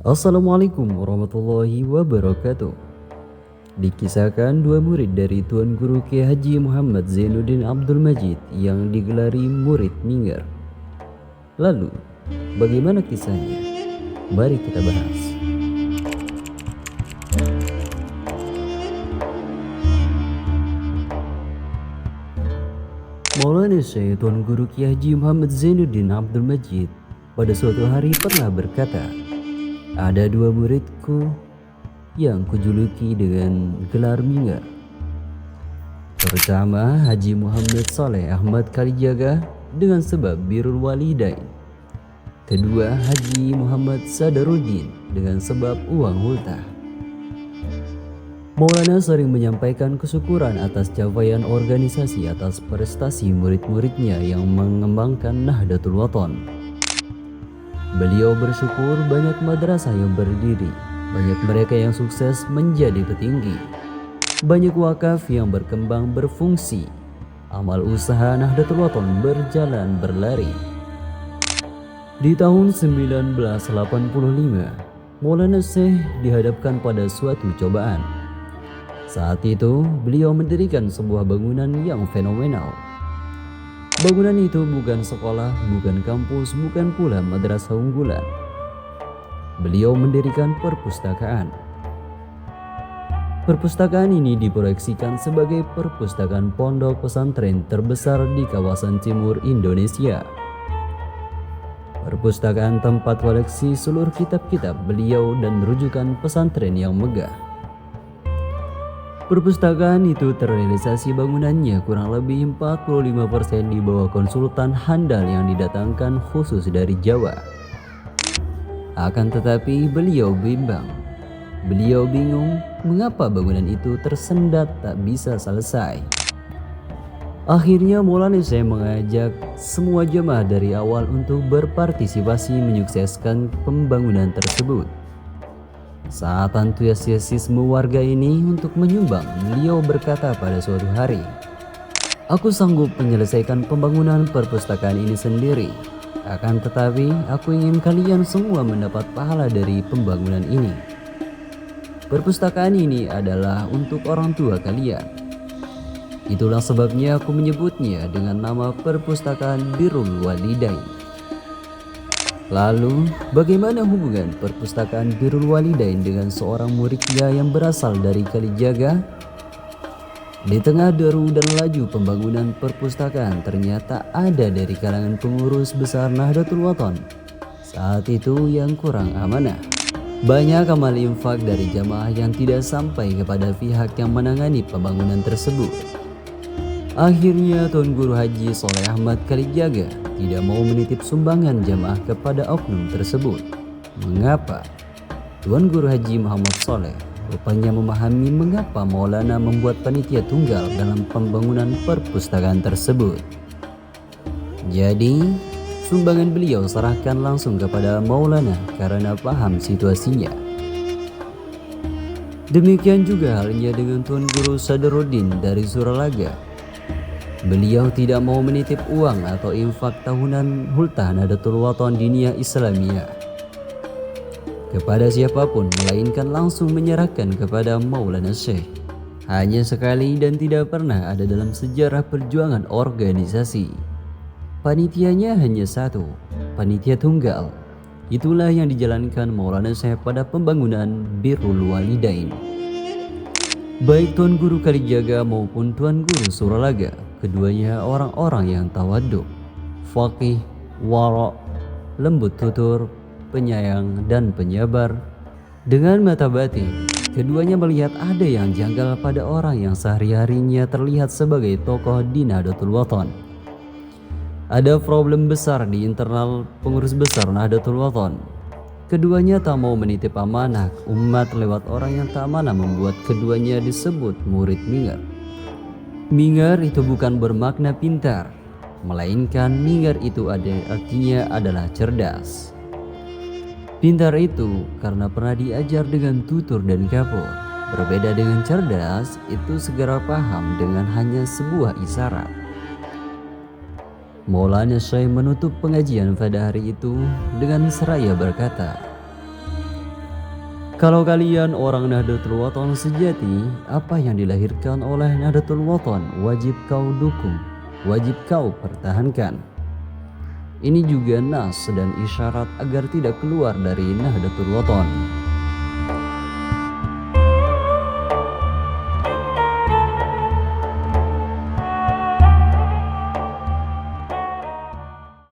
Assalamualaikum warahmatullahi wabarakatuh. Dikisahkan dua murid dari Tuan Guru Kiai Haji Muhammad Zainuddin Abdul Majid yang digelari murid Minger. Lalu, bagaimana kisahnya? Mari kita bahas. Maulana Syekh Tuan Guru Kiai Haji Muhammad Zainuddin Abdul Majid pada suatu hari pernah berkata, "Ada dua muridku yang kujuluki dengan gelar Minger. Pertama, Haji Muhammad Saleh Ahmad Kalijaga dengan sebab Birrul Walidain. Kedua, Haji Muhammad Sadaruddin dengan sebab uang hulta." Maulana sering menyampaikan kesyukuran atas capaian organisasi atas prestasi murid-muridnya yang mengembangkan Nahdlatul Wathon. Beliau bersyukur banyak madrasah yang berdiri, banyak mereka yang sukses menjadi petinggi, banyak wakaf yang berkembang berfungsi, amal usaha Nahdlatul Wathon berjalan berlari. Di tahun 1985, Maulana Syekh dihadapkan pada suatu cobaan. Saat itu, beliau mendirikan sebuah bangunan yang fenomenal. Bangunan itu bukan sekolah, bukan kampus, bukan pula madrasah unggulan. Beliau mendirikan perpustakaan. Perpustakaan ini diproyeksikan sebagai perpustakaan pondok pesantren terbesar di kawasan timur Indonesia. Perpustakaan tempat koleksi seluruh kitab-kitab beliau dan rujukan pesantren yang megah. Perpustakaan itu terrealisasi bangunannya kurang lebih 45% di bawah konsultan handal yang didatangkan khusus dari Jawa. Akan tetapi beliau bimbang. Beliau bingung mengapa bangunan itu tersendat tak bisa selesai. Akhirnya Maulana Syekh mengajak semua jemaah dari awal untuk berpartisipasi menyukseskan pembangunan tersebut. Saat antusiasme warga ini untuk menyumbang, beliau berkata pada suatu hari, "Aku sanggup menyelesaikan pembangunan perpustakaan ini sendiri. Akan tetapi aku ingin kalian semua mendapat pahala dari pembangunan ini. Perpustakaan ini adalah untuk orang tua kalian. Itulah sebabnya aku menyebutnya dengan nama Perpustakaan Birrul Walidain." Lalu, bagaimana hubungan perpustakaan Birrul Walidain dengan seorang muridnya yang berasal dari Kalijaga? Di tengah deru dan laju pembangunan perpustakaan ternyata ada dari kalangan pengurus besar Nahdlatul Wathon saat itu yang kurang amanah. Banyak amal infak dari jamaah yang tidak sampai kepada pihak yang menangani pembangunan tersebut. Akhirnya Tuan Guru Haji Saleh Ahmad Kalijaga tidak mau menitip sumbangan jamaah kepada oknum tersebut. Mengapa? Tuan Guru Haji Muhammad Saleh rupanya memahami mengapa Maulana membuat panitia tunggal dalam pembangunan perpustakaan tersebut. Jadi, sumbangan beliau serahkan langsung kepada Maulana karena paham situasinya. Demikian juga halnya dengan Tuan Guru Sadaruddin dari Suralaga. Beliau tidak mau menitip uang atau infak tahunan hulta Nahdlatul Wathon Diniyah Islamiyah kepada siapapun, melainkan langsung menyerahkan kepada Maulana Syekh. Hanya sekali dan tidak pernah ada dalam sejarah perjuangan organisasi. Panitianya hanya satu, panitia tunggal. Itulah yang dijalankan Maulana Syekh pada pembangunan Birrul Walidain. Baik Tuan Guru Kalijaga maupun Tuan Guru Suralaga, keduanya orang-orang yang tawaduk, faqih, wara', lembut tutur, penyayang dan penyabar. Dengan mata batin, keduanya melihat ada yang janggal pada orang yang sehari-harinya terlihat sebagai tokoh di Nahdlatul Wathon. Ada problem besar di internal pengurus besar Nahdlatul Wathon. Keduanya tak mau menitip amanah umat lewat orang yang tak amanah, membuat keduanya disebut murid Minger. Minger itu bukan bermakna pintar, melainkan Minger itu artinya adalah cerdas. Pintar itu karena pernah diajar dengan tutur dan kapur. Berbeda dengan cerdas, itu segera paham dengan hanya sebuah isyarat. Maulana Syekh menutup pengajian pada hari itu dengan seraya berkata, Kalau kalian orang Nahdlatul Wathon sejati, apa yang dilahirkan oleh Nahdlatul Wathon wajib kau dukung, wajib kau pertahankan. Ini juga nas dan isyarat agar tidak keluar dari Nahdlatul Wathon.